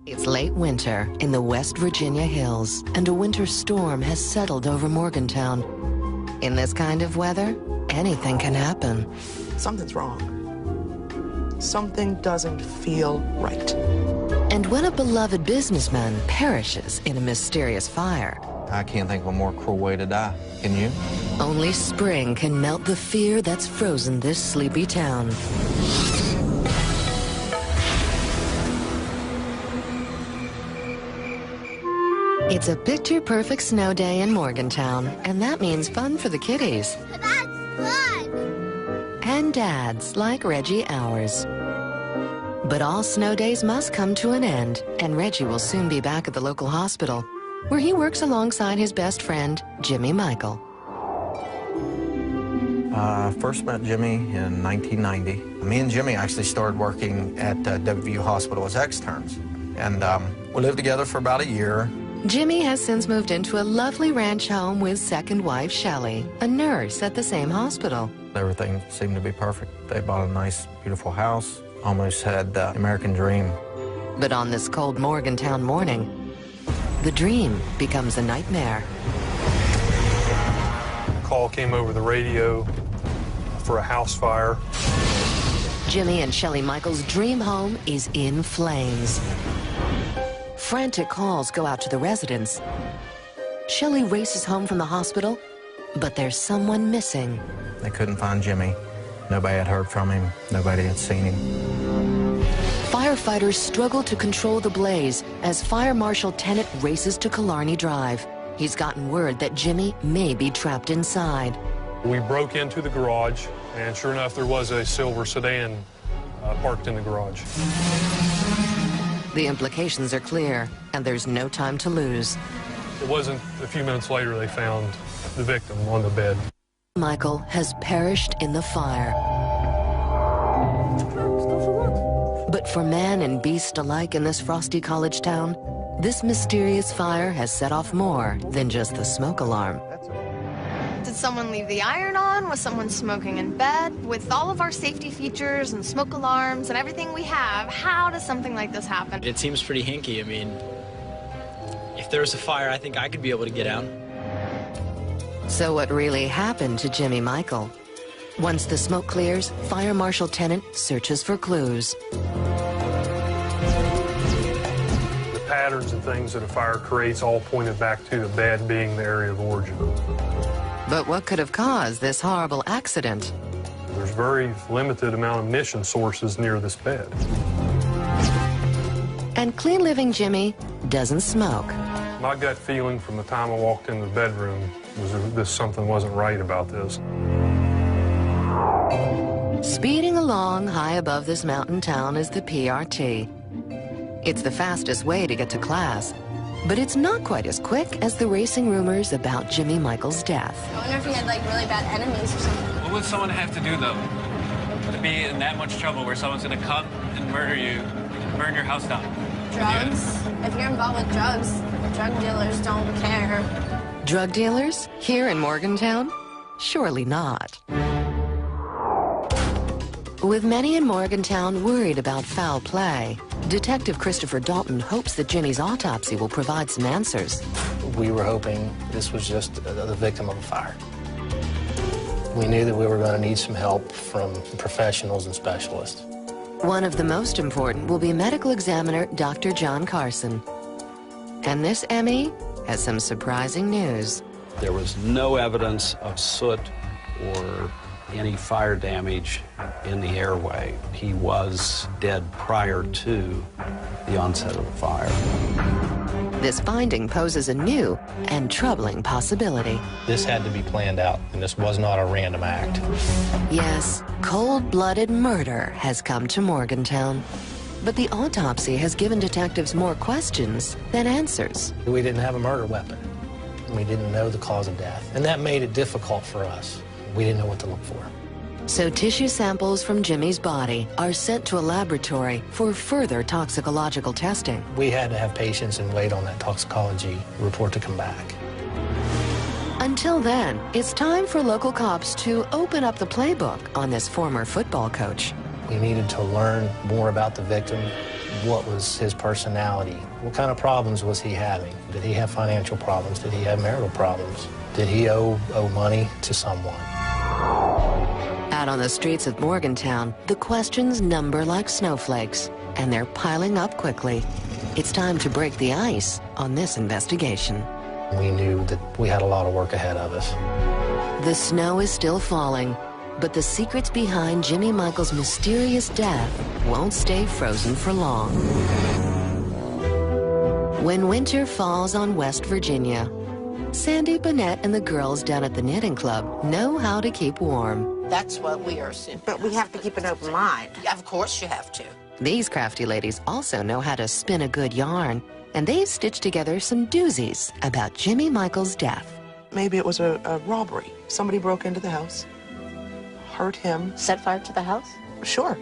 It's late winter in the West Virginia hills, and a winter storm has settled over Morgantown. In this kind of weather, anything can happen. Something's wrong. Something doesn't feel right. And when a beloved businessman perishes in a mysterious fire, I can't think of a more cruel way to die. Can you? only spring can melt the fear that's frozen this sleepy town. It's a picture-perfect snow day in Morgantown, and that means fun for the kiddies. That's fun! And dads like Reggie ours. But all snow days must come to an end, and Reggie will soon be back at the local hospital, where he works alongside his best friend, Jimmy Michael. I first met Jimmy in 1990. Me and Jimmy actually started working at WVU Hospital as externs, and we lived together for about a year. Jimmy has since moved into a lovely ranch home with second wife, Shelley, a nurse at the same hospital. Everything seemed to be perfect. They bought a nice, beautiful house, almost had the American dream. But on this cold Morgantown morning, the dream becomes a nightmare. A call came over the radio for a house fire. Jimmy and Shelley Michael's dream home is in flames. Frantic calls go out to the residents. Shelley races home from the hospital, but there's someone missing. They couldn't find Jimmy. Nobody had heard from him. Nobody had seen him. Firefighters struggle to control the blaze as Fire Marshal Tennant races to Killarney Drive. He's gotten word that Jimmy may be trapped inside. We broke into the garage, and sure enough, there was a silver sedan parked in the garage. The implications are clear, and there's no time to lose. It wasn't a few minutes later they found the victim on the bed. Michael has perished in the fire. But for man and beast alike in this frosty college town, this mysterious fire has set off more than just the smoke alarm. Did someone leave the iron on? Was someone smoking in bed? With all of our safety features and smoke alarms and everything we have, how does something like this happen? It seems pretty hinky. I mean, if there was a fire, I think I could be able to get out. So what really happened to Jimmy Michael? Once the smoke clears, Fire Marshal Tennant searches for clues. The patterns and things that a fire creates all pointed back to the bed being the area of origin. But what could have caused this horrible accident? There's very limited amount of ignition sources near this bed. And clean living Jimmy doesn't smoke. My gut feeling from the time I walked into the bedroom was something wasn't right about this. Speeding along high above this mountain town is the PRT. It's the fastest way to get to class, but it's not quite as quick as the racing rumors about Jimmy Michael's death. I wonder if he had, like, really bad enemies or something. What would someone have to do, though, to be in that much trouble where someone's going to come and murder you, burn your house down? Drugs. If you're involved with drugs, drug dealers don't care. Drug dealers? Here in Morgantown? Surely not. With many in Morgantown worried about foul play, Detective Christopher Dalton hopes that Jimmy's autopsy will provide some answers. We were hoping this was just the victim of a fire. We knew that we were going to need some help from professionals and specialists. One of the most important will be medical examiner Dr. John Carson. And this Emmy has some surprising news. There was no evidence of soot or any fire damage in the airway. He was dead prior to the onset of the fire. This finding poses a new and troubling possibility. This had to be planned out, and this was not a random act. Yes, cold-blooded murder has come to Morgantown. But the autopsy has given detectives more questions than answers. We didn't have a murder weapon. We didn't know the cause of death, and that made it difficult for us. We didn't know what to look for. So tissue samples from Jimmy's body are sent to a laboratory for further toxicological testing. We had to have patience and wait on that toxicology report to come back. Until then, it's time for local cops to open up the playbook on this former football coach. We needed to learn more about the victim, what was his personality. What kind of problems was he having? Did he have financial problems? Did he have marital problems? Did he owe money to someone? Out on the streets of Morgantown, the questions number like snowflakes, and they're piling up quickly. It's time to break the ice on this investigation. We knew that we had a lot of work ahead of us. The snow is still falling, but the secrets behind Jimmy Michael's mysterious death won't stay frozen for long. When winter falls on West Virginia, Sandy Burnett and the girls down at the Knitting Club know how to keep warm. That's what we are assuming. But we have to keep an open mind. Yeah, of course you have to. These crafty ladies also know how to spin a good yarn, and they've stitched together some doozies about Jimmy Michael's death. Maybe it was a robbery. Somebody broke into the house, hurt him. Set fire to the house? Sure.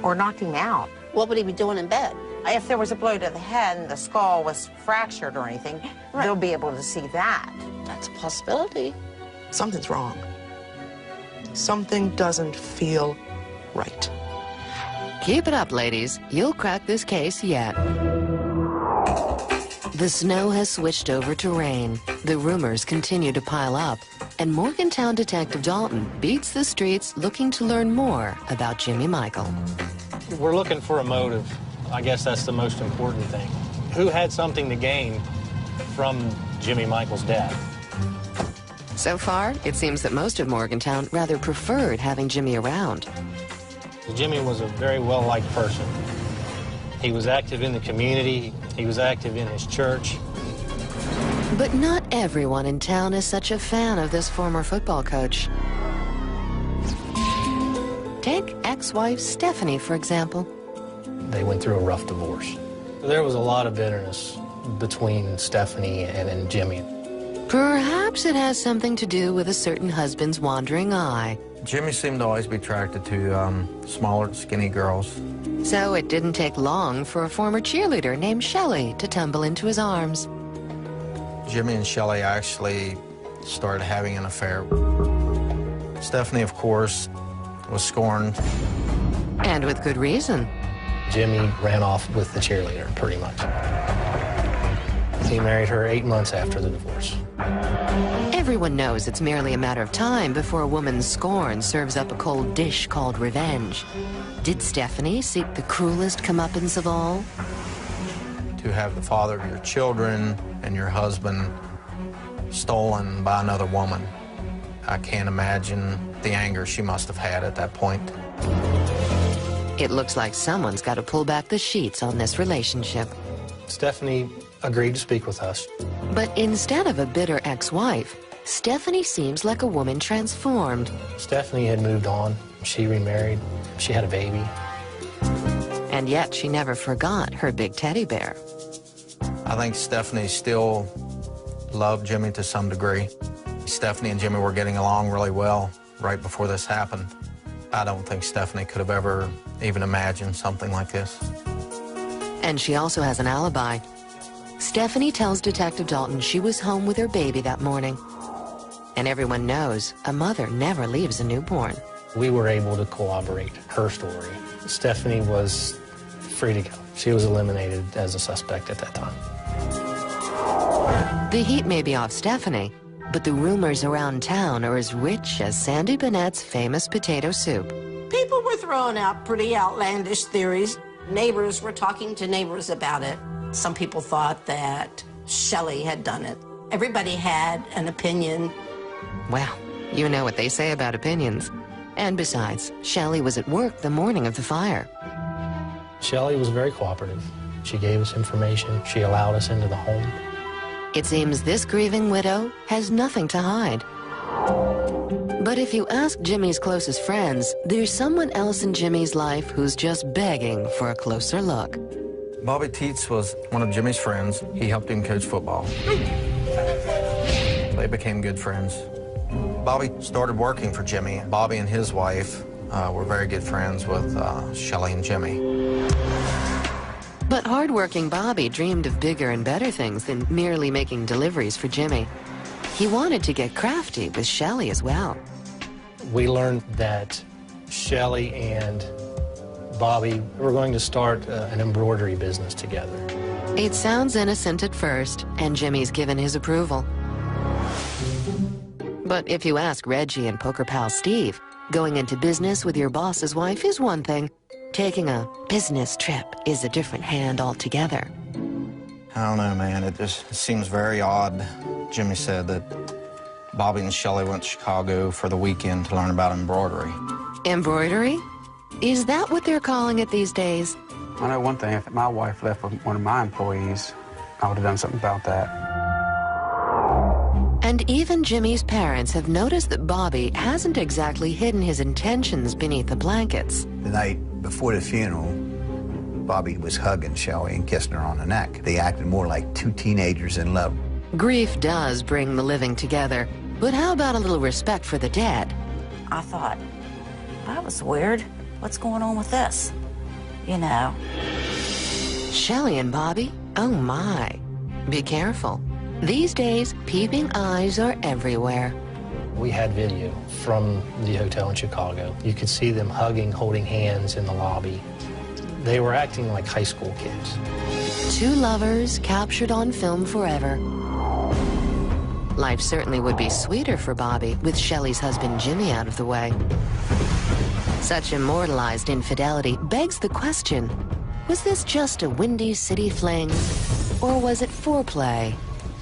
Or knocked him out. What would he be doing in bed? If there was a blow to the head and the skull was fractured or anything, they'll be able to see that. That's a possibility. Something's wrong. Something doesn't feel right. Keep it up, ladies. You'll crack this case yet. The snow has switched over to rain. The rumors continue to pile up. And Morgantown Detective Dalton beats the streets looking to learn more about Jimmy Michael. We're looking for a motive. I guess that's the most important thing. Who had something to gain from Jimmy Michael's death? So far, it seems that most of Morgantown rather preferred having Jimmy around. Jimmy was a very well-liked person. He was active in the community. He was active in his church. But not everyone in town is such a fan of this former football coach. Take ex-wife Stephanie, for example. They went through a rough divorce. There was a lot of bitterness between Stephanie and Jimmy. Perhaps it has something to do with a certain husband's wandering eye. Jimmy seemed to always be attracted to smaller, skinny girls. So it didn't take long for a former cheerleader named Shelley to tumble into his arms. Jimmy and Shelley actually started having an affair. Stephanie, of course, was scorned. And with good reason. Jimmy ran off with the cheerleader, pretty much. He married her 8 months after the divorce. Everyone knows it's merely a matter of time before a woman's scorn serves up a cold dish called revenge. Did Stephanie seek the cruelest comeuppance of all? To have the father of your children and your husband stolen by another woman. I can't imagine the anger she must have had at that point. It looks like someone's got to pull back the sheets on this relationship. Stephanie agreed to speak with us. But instead of a bitter ex-wife, Stephanie seems like a woman transformed. Stephanie had moved on. She remarried. She had a baby. And yet she never forgot her big teddy bear. I think Stephanie still loved Jimmy to some degree. Stephanie and Jimmy were getting along really well right before this happened. I don't think Stephanie could have ever even imagined something like this. And she also has an alibi. Stephanie tells Detective Dalton she was home with her baby that morning. And everyone knows a mother never leaves a newborn. We were able to corroborate her story. Stephanie was free to go. She was eliminated as a suspect at that time. The heat may be off Stephanie, but the rumors around town are as rich as Sandy Bennett's famous potato soup. People were throwing out pretty outlandish theories. Neighbors were talking to neighbors about it. Some people thought that Shelley had done it. Everybody had an opinion. Well, you know what they say about opinions. And besides, Shelley was at work the morning of the fire. Shelley was very cooperative. She gave us information. She allowed us into the home. It seems this grieving widow has nothing to hide. But if you ask Jimmy's closest friends, there's someone else in Jimmy's life who's just begging for a closer look. Bobby Teets was one of Jimmy's friends. He helped him coach football. They became good friends. Bobby started working for Jimmy. Bobby and his wife were very good friends with Shelley and Jimmy. But hardworking Bobby dreamed of bigger and better things than merely making deliveries for Jimmy. He wanted to get crafty with Shelley as well. We learned that Shelley and Bobby were going to start an embroidery business together. It sounds innocent at first, and Jimmy's given his approval. But if you ask Reggie and poker pal Steve, going into business with your boss's wife is one thing. Taking a business trip is a different hand altogether. I don't know, man. It just seems very odd. Jimmy said that Bobby and Shelley went to Chicago for the weekend to learn about embroidery. Embroidery? Is that what they're calling it these days? I know one thing, if my wife left with one of my employees, I would have done something about that. And even Jimmy's parents have noticed that Bobby hasn't exactly hidden his intentions beneath the blankets. The night before the funeral, Bobby was hugging Shelley and kissing her on the neck. They acted more like two teenagers in love. Grief does bring the living together, but how about a little respect for the dead? I thought, that was weird. What's going on with this? You know. Shelley and Bobby? Oh my. Be careful. These days, peeping eyes are everywhere. We had video from the hotel in Chicago. You could see them hugging, holding hands in the lobby. They were acting like high school kids. Two lovers captured on film forever. Life certainly would be sweeter for Bobby with Shelley's husband Jimmy out of the way. Such immortalized infidelity begs the question, was this just a Windy City fling, or was it foreplay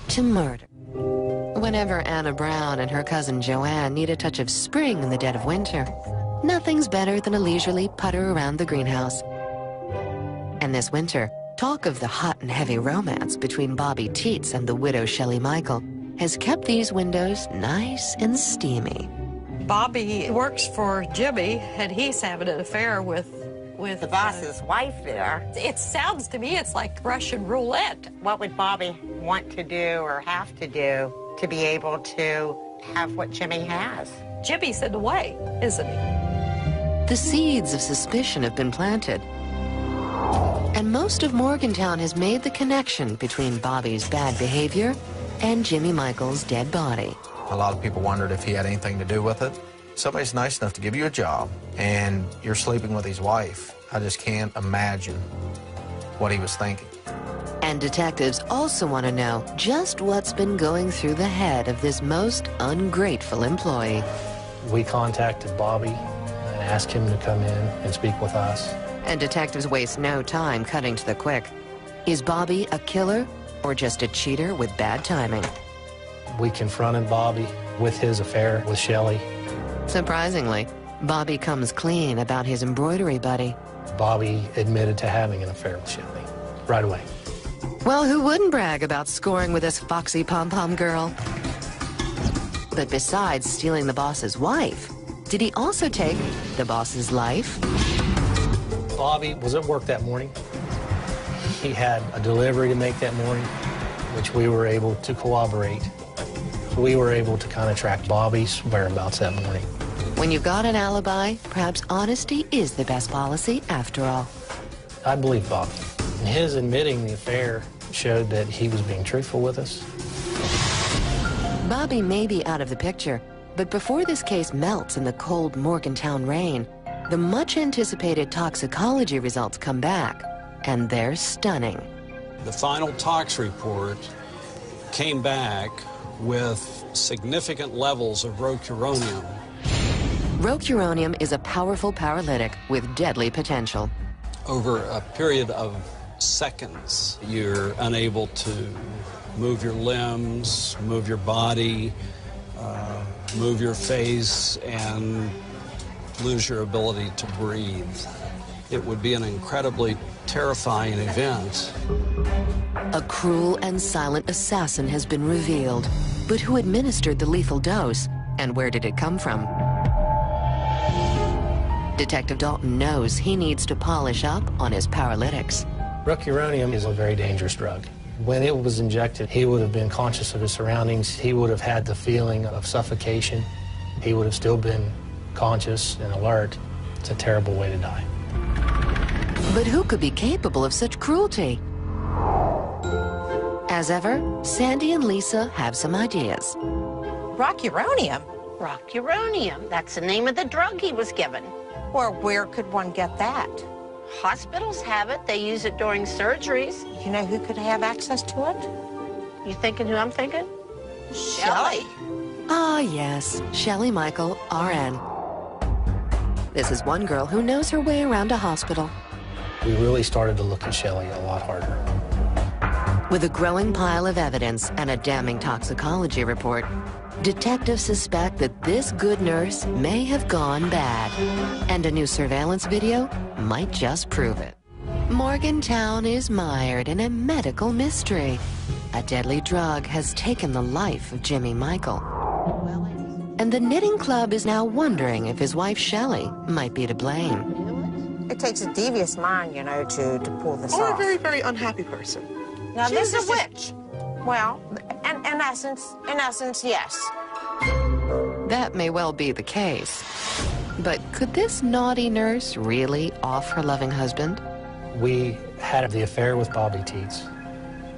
to murder? Whenever Anna Brown and her cousin Joanne need a touch of spring in the dead of winter, nothing's better than a leisurely putter around the greenhouse. And this winter, talk of the hot and heavy romance between Bobby Teets and the widow Shelley Michael has kept these windows nice and steamy. Bobby works for Jimmy, and he's having an affair with the boss's wife there. It sounds to me it's like Russian roulette. What would Bobby want to do or have to do to be able to have what Jimmy has? Jimmy's in the way, isn't he? The seeds of suspicion have been planted. And most of Morgantown has made the connection between Bobby's bad behavior and Jimmy Michael's dead body. A lot of people wondered if he had anything to do with it. Somebody's nice enough to give you a job, and you're sleeping with his wife. I just can't imagine what he was thinking. And detectives also want to know just what's been going through the head of this most ungrateful employee. We contacted Bobby and asked him to come in and speak with us. And detectives waste no time cutting to the quick. Is Bobby a killer or just a cheater with bad timing? We confronted Bobby with his affair with Shelley. Surprisingly, Bobby comes clean about his embroidery buddy. Bobby admitted to having an affair with Shelley right away. Well, who wouldn't brag about scoring with this foxy pom-pom girl? But besides stealing the boss's wife, did he also take the boss's life? Bobby was at work that morning. He had a delivery to make that morning, which we were able to corroborate. We were able to kind of track Bobby's whereabouts that morning. When you've got an alibi, perhaps honesty is the best policy after all. I believe Bobby. His admitting the affair showed that he was being truthful with us. Bobby may be out of the picture, but before this case melts in the cold Morgantown rain, the much-anticipated toxicology results come back, and they're stunning. The final tox report came back with significant levels of rocuronium. Rocuronium is a powerful paralytic with deadly potential. Over a period of seconds, you're unable to move your limbs, move your body, move your face, and lose your ability to breathe. It would be an incredibly terrifying event. A cruel and silent assassin has been revealed. But who administered the lethal dose, and where did it come from? Detective Dalton knows he needs to polish up on his paralytics. Rocuronium is a very dangerous drug. When it was injected, he would have been conscious of his surroundings. He would have had the feeling of suffocation. He would have still been conscious and alert. It's a terrible way to die. But who could be capable of such cruelty? As ever, Sandy and Lisa have some ideas. Rocuronium? Rocuronium. That's the name of the drug he was given. Or where could one get that? Hospitals have it. They use it during surgeries. You know who could have access to it? You thinking who I'm thinking? Shelley. Ah, yes, Shelley Michael, RN. This is one girl who knows her way around a hospital. We really started to look at Shelley a lot harder. With a growing pile of evidence and a damning toxicology report, detectives suspect that this good nurse may have gone bad. And a new surveillance video might just prove it. Morgantown is mired in a medical mystery. A deadly drug has taken the life of Jimmy Michael. And the knitting club is now wondering if his wife Shelley might be to blame. It takes a devious mind, you know, to pull this Or off. a very, very unhappy person. Now, She's this a is witch. well, in essence, yes. That may well be the case. But could this naughty nurse really off her loving husband? We had the affair with Bobby Teets,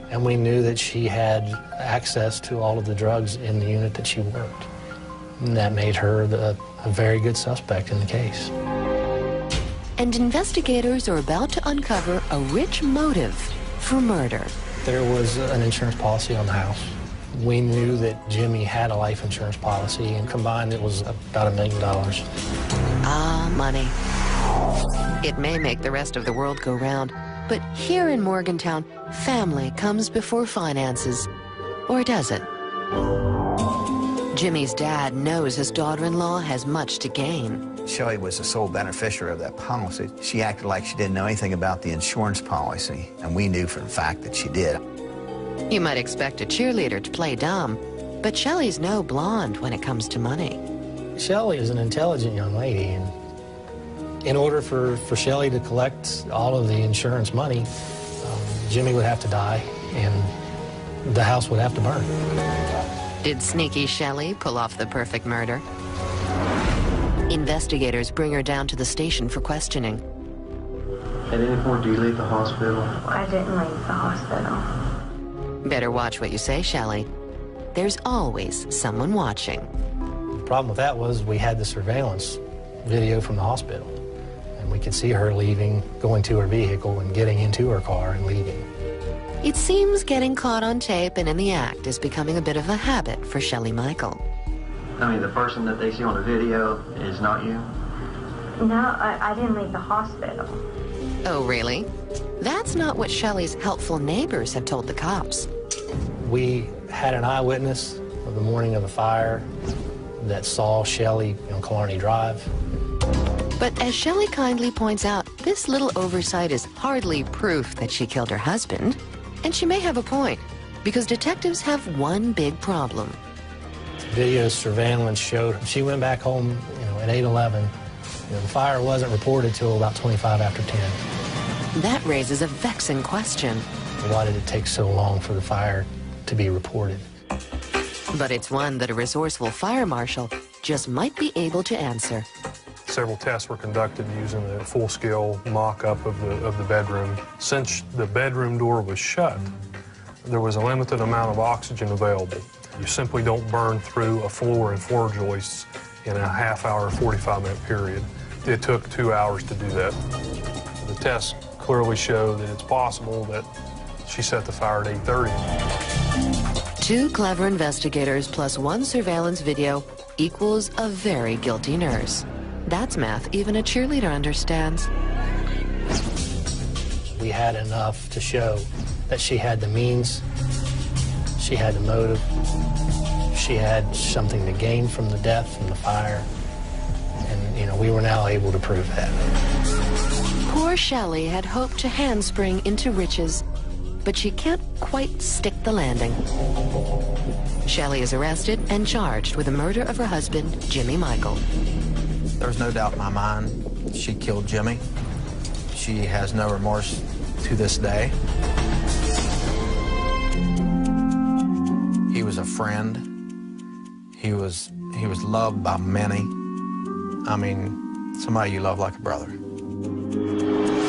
and we knew that she had access to all of the drugs in the unit that she worked. And that made her a very good suspect in the case. And investigators are about to uncover a rich motive for murder. There was an insurance policy on the house. We knew that Jimmy had a life insurance policy, and combined it was about $1 million. Ah, money. It may make the rest of the world go round, but here in Morgantown, family comes before finances. Or does it? Jimmy's dad knows his daughter-in-law has much to gain. Shelley was the sole beneficiary of that policy. She acted like she didn't know anything about the insurance policy, and we knew for a fact that she did. You might expect a cheerleader to play dumb, but Shelley's no blonde when it comes to money. Shelley is an intelligent young lady, and in order for Shelley to collect all of the insurance money, Jimmy would have to die, and the house would have to burn. Did sneaky Shelley pull off the perfect murder? Investigators bring her down to the station for questioning. At any point, do you leave the hospital? I didn't leave the hospital. Better watch what you say, Shelley. There's always someone watching. The problem with that was we had the surveillance video from the hospital, and we could see her leaving, going to her vehicle, and getting into her car and leaving. It seems getting caught on tape and in the act is becoming a bit of a habit for Shelley Michael. I mean, the person that they see on the video is not you? No, I didn't leave the hospital. Oh, really? That's not what Shelley's helpful neighbors have told the cops. We had an eyewitness of the morning of the fire that saw Shelley on Killarney Drive. But as Shelley kindly points out, this little oversight is hardly proof that she killed her husband. And she may have a point, because detectives have one big problem. Video surveillance showed she went back home, at 8:11. The fire wasn't reported till about 25 after 10. That raises a vexing question. Why did it take so long for the fire to be reported? But it's one that a resourceful fire marshal just might be able to answer. Several tests were conducted using the full-scale mock-up of the bedroom. Since the bedroom door was shut, there was a limited amount of oxygen available. You simply don't burn through a floor and floor joists in a half-hour, 45-minute period. It took 2 hours to do that. The tests clearly show that it's possible that she set the fire at 8:30. 2 clever investigators plus 1 surveillance video equals a very guilty nurse. That's math even a cheerleader understands. We had enough to show that she had the means, she had the motive, she had something to gain from the death, from the fire, and, we were now able to prove that. Poor Shelley had hoped to handspring into riches, but she can't quite stick the landing. Shelley is arrested and charged with the murder of her husband, Jimmy Michael. There's no doubt in my mind she killed Jimmy. She has no remorse to this day. He was a friend. He was loved by many. I mean, somebody you love like a brother.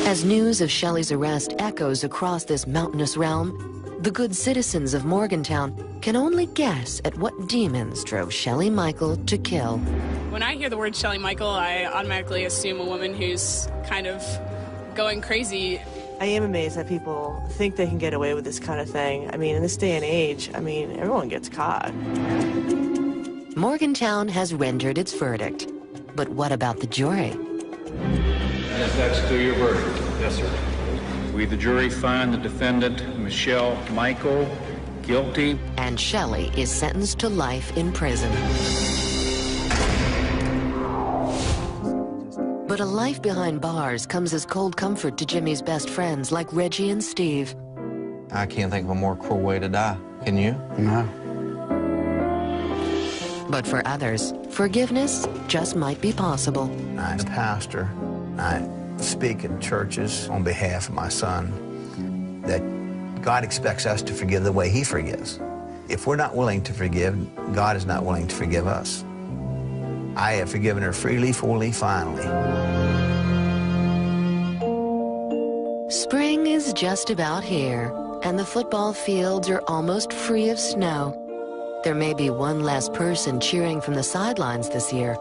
As news of Shelley's arrest echoes across this mountainous realm, the good citizens of Morgantown can only guess at what demons drove Shelley Michael to kill. When I hear the word Shelley Michael, I automatically assume a woman who's kind of going crazy. I am amazed that people think they can get away with this kind of thing. I mean, in this day and age, I mean, everyone gets caught. Morgantown has rendered its verdict. But what about the jury? Yes, that's to your verdict. Yes, sir. We, the jury, find the defendant, Michelle Michael, guilty. And Shelley is sentenced to life in prison. But a life behind bars comes as cold comfort to Jimmy's best friends like Reggie and Steve. I can't think of a more cruel way to die. Can you? No. But for others, forgiveness just might be possible. I'm a pastor. I speak in churches on behalf of my son that God expects us to forgive the way he forgives. If we're not willing to forgive, God is not willing to forgive us. I have forgiven her freely, fully, finally. Spring is just about here, and the football fields are almost free of snow. There may be one less person cheering from the sidelines this year,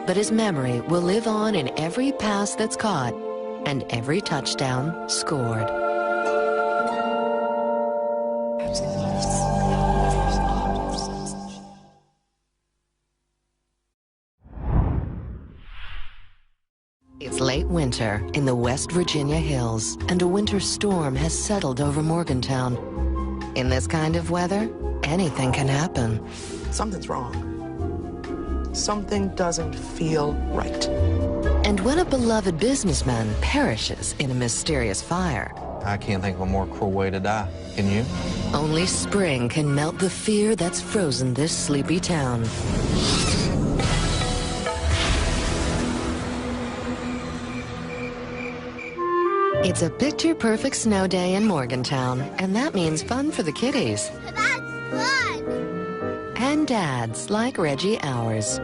but his memory will live on in every pass that's caught and every touchdown scored. It's late winter in the West Virginia hills, and a winter storm has settled over Morgantown. In this kind of weather, anything can happen. Something's wrong. Something doesn't feel right. And when a beloved businessman perishes in a mysterious fire, I can't think of a more cruel way to die. Can you? only spring can melt the fear that's frozen this sleepy town. It's a picture-perfect snow day in Morgantown, and that means fun for the kiddies. That's fun! And dads like Reggie ours.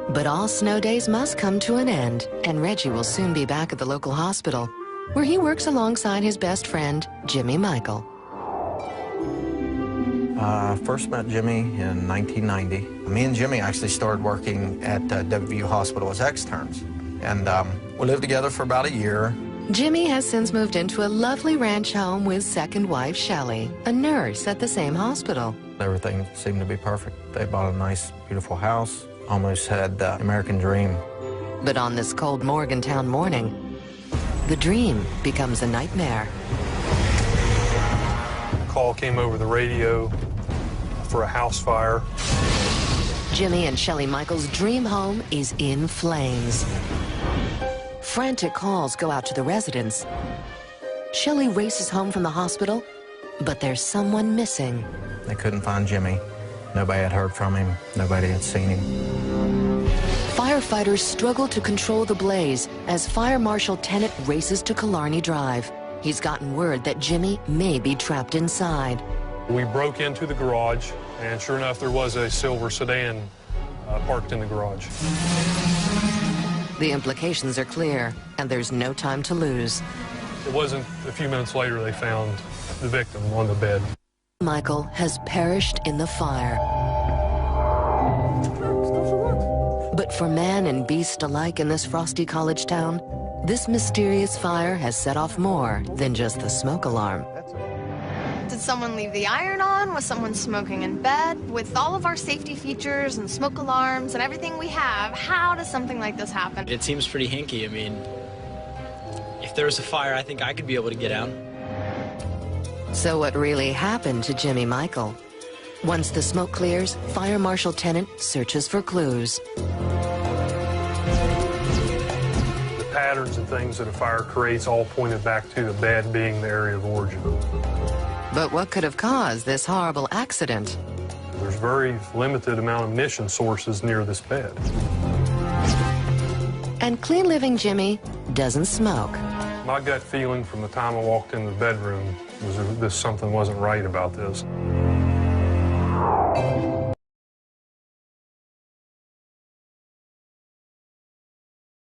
But all snow days must come to an end, and Reggie will soon be back at the local hospital, where he works alongside his best friend, Jimmy Michael. First met Jimmy in 1990. Me and Jimmy actually started working at WVU Hospital as externs, and we lived together for about a year. Jimmy has since moved into a lovely ranch home with second wife, Shelley, a nurse at the same hospital. Everything seemed to be perfect. They bought a nice, beautiful house, almost had the American dream. But on this cold Morgantown morning, the dream becomes a nightmare. A call came over the radio for a house fire. Jimmy and Shelley Michaels' dream home is in flames. Frantic calls go out to the residents. Shelley races home from the hospital, but there's someone missing. They couldn't find Jimmy. Nobody had heard from him. Nobody had seen him. Firefighters struggle to control the blaze as Fire Marshal Tennant races to Killarney Drive. He's gotten word that Jimmy may be trapped inside. We broke into the garage, and sure enough, there was a silver sedan parked in the garage. The implications are clear, and there's no time to lose. It wasn't a few minutes later they found the victim on the bed. Michael has perished in the fire. But for man and beast alike in this frosty college town, this mysterious fire has set off more than just the smoke alarm. Did someone leave the iron on? Was someone smoking in bed? With all of our safety features and smoke alarms and everything we have, how does something like this happen? It seems pretty hinky. I mean, if there was a fire, I think I could be able to get out. So what really happened to Jimmy Michael? Once the smoke clears, Fire Marshal Tennant searches for clues. The patterns and things that a fire creates all pointed back to the bed being the area of origin. But what could have caused this horrible accident? There's very limited amount of ignition sources near this bed. And clean living Jimmy doesn't smoke. My gut feeling from the time I walked into the bedroom was that something wasn't right about this.